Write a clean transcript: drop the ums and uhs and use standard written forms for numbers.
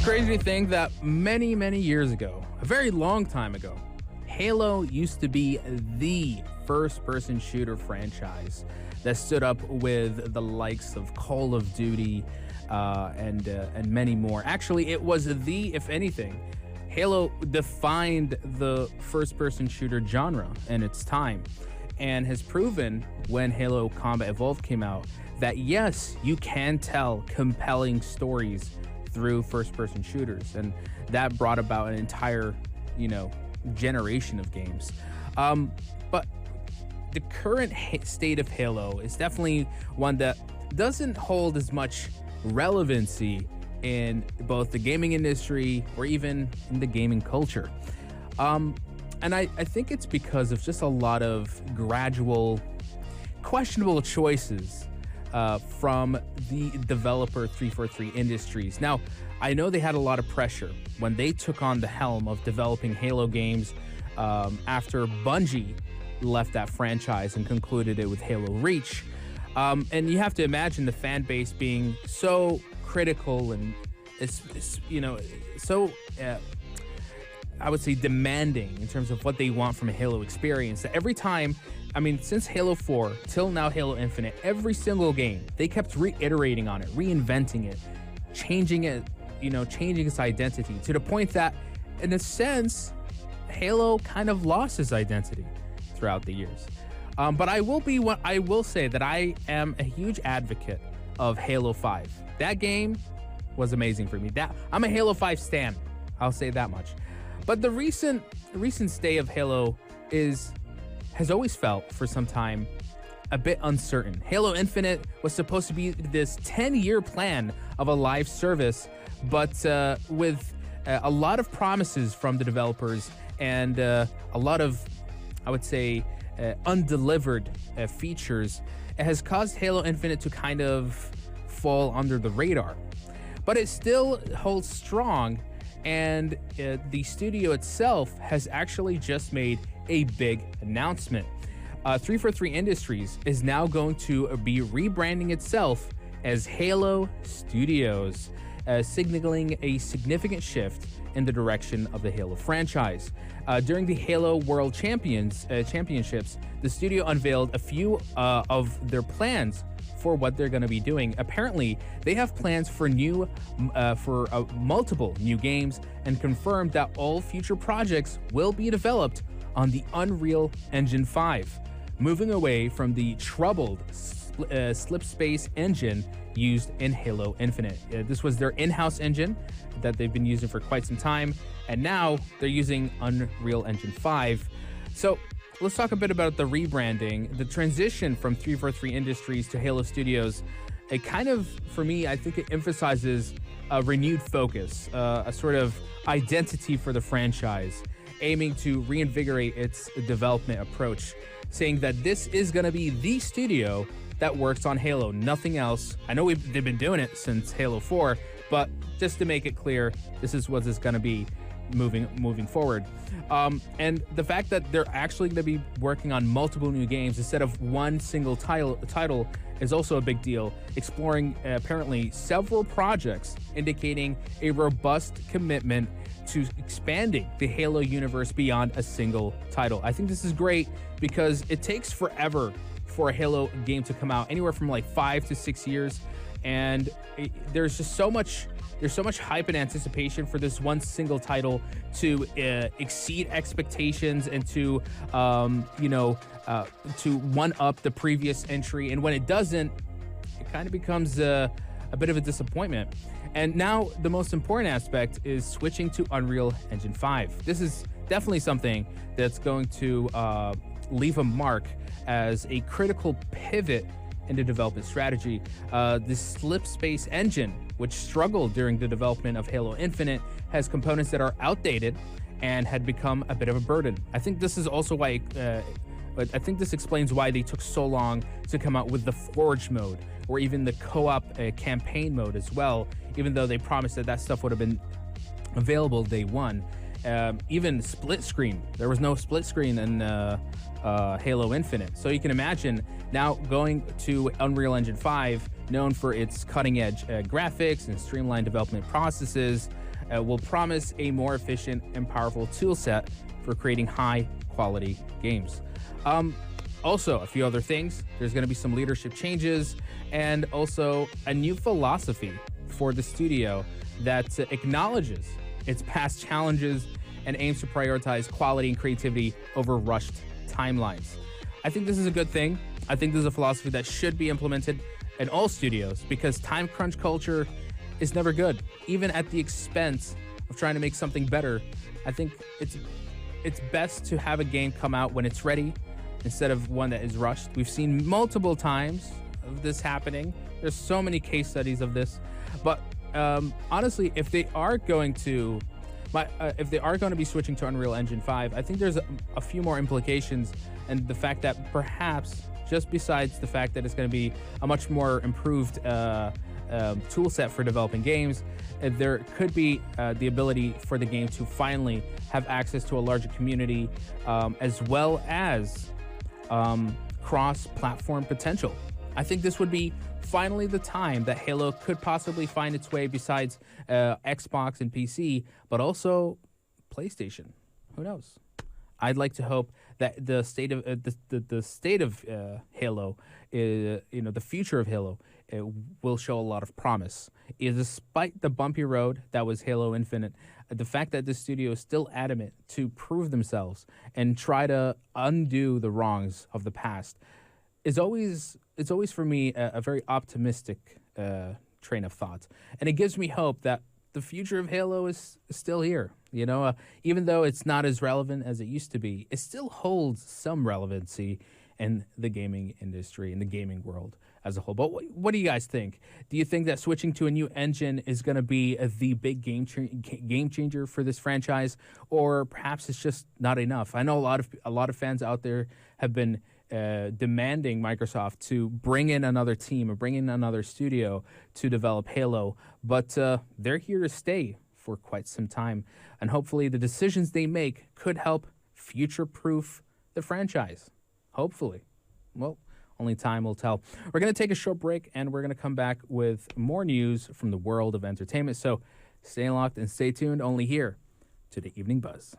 Crazy to think that many, many years ago, a very long time ago, Halo used to be the first-person shooter franchise that stood up with the likes of Call of Duty and many more. Actually, it was if anything, Halo defined the first-person shooter genre in its time and has proven when Halo Combat Evolved came out that yes, you can tell compelling stories through first-person shooters, and that brought about an entire, generation of games. But the current state of Halo is definitely one that doesn't hold as much relevancy in both the gaming industry or even in the gaming culture. And I think it's because of just a lot of gradual, questionable choices from the developer 343 Industries. Now, I know they had a lot of pressure when they took on the helm of developing Halo games after Bungie left that franchise and concluded it with Halo Reach. And you have to imagine the fan base being so critical and so I would say demanding in terms of what they want from a Halo experience, that every time, since Halo 4 till now Halo Infinite, every single game, they kept reiterating on it, reinventing it, changing it, changing its identity to the point that, in a sense, Halo kind of lost its identity throughout the years. But I will say that I am a huge advocate of Halo 5. That game was amazing for me. I'm a Halo 5 stan. I'll say that much. But the recent stay of Halo has always felt, for some time, a bit uncertain. Halo Infinite was supposed to be this 10-year plan of a live service, but with a lot of promises from the developers and a lot of, I would say, undelivered features, it has caused Halo Infinite to kind of fall under the radar. But it still holds strong, and the studio itself has actually just made a big announcement. 343 Industries is now going to be rebranding itself as Halo Studios, signaling a significant shift in the direction of the Halo franchise. During the Halo World Championships, the studio unveiled a few of their plans for what they're going to be doing. Apparently, they have plans for multiple new games, and confirmed that all future projects will be developed on the Unreal Engine 5, moving away from the troubled slipspace engine used in Halo Infinite. This was their in-house engine that they've been using for quite some time, and now they're using Unreal Engine 5. So let's talk a bit about the rebranding, the transition from 343 Industries to Halo Studios. It kind of, for me, I think it emphasizes a renewed focus, a sort of identity for the franchise, aiming to reinvigorate its development approach, saying that this is going to be the studio that works on Halo, nothing else. I know they've been doing it since Halo 4, but just to make it clear, this is what it's going to be moving forward. And the fact that they're actually going to be working on multiple new games instead of one single title is also a big deal, exploring apparently several projects, indicating a robust commitment to expanding the Halo universe beyond a single title. I think this is great because it takes forever for a Halo game to come out, anywhere from like 5 to 6 years, and there's so much hype and anticipation for this one single title to exceed expectations and to one up the previous entry. And when it doesn't, it kind of becomes a bit of a disappointment. And now the most important aspect is switching to Unreal Engine 5. This is definitely something that's going to leave a mark as a critical pivot in the development strategy. This slipspace engine, which struggled during the development of Halo Infinite, has components that are outdated and had become a bit of a burden. I think this is also why, I think this explains why they took so long to come out with the Forge mode, or even the co-op campaign mode as well, even though they promised that stuff would have been available day one. Even split screen, there was no split screen in Halo Infinite. So you can imagine now going to Unreal Engine 5, known for its cutting-edge graphics and streamlined development processes. will promise a more efficient and powerful tool set for creating high quality games. Also, a few other things. There's going to be some leadership changes and also a new philosophy for the studio that acknowledges its past challenges and aims to prioritize quality and creativity over rushed timelines. I think this is a good thing. I think this is a philosophy that should be implemented in all studios because time crunch culture is never good, even at the expense of trying to make something better. I think it's best to have a game come out when it's ready instead of one that is rushed. We've seen multiple times of this happening. There's so many case studies of this. But honestly, if they are going to be switching to Unreal Engine 5, I think there's a few more implications, and the fact that perhaps, just besides the fact that it's going to be a much more improved tool set for developing games, there could be the ability for the game to finally have access to a larger community, as well as cross-platform potential. I think this would be finally the time that Halo could possibly find its way besides Xbox and PC, but also PlayStation. Who knows? I'd like to hope that the state of Halo, the future of Halo, will show a lot of promise. Despite the bumpy road that was Halo Infinite, the fact that the studio is still adamant to prove themselves and try to undo the wrongs of the past is always for me a very optimistic train of thought, and it gives me hope that the future of Halo is still here. Even though it's not as relevant as it used to be, it still holds some relevancy in the gaming industry, in the gaming world as a whole. But what do you guys think? Do you think that switching to a new engine is going to be the big game changer for this franchise, or perhaps it's just not enough? I know a lot of fans out there have been demanding Microsoft to bring in another team or bring in another studio to develop Halo, but they're here to stay for quite some time, and hopefully the decisions they make could help future-proof the franchise. Hopefully. Well, only time will tell. We're going to take a short break, and we're going to come back with more news from the world of entertainment, so stay locked and stay tuned only here to the Evening Buzz.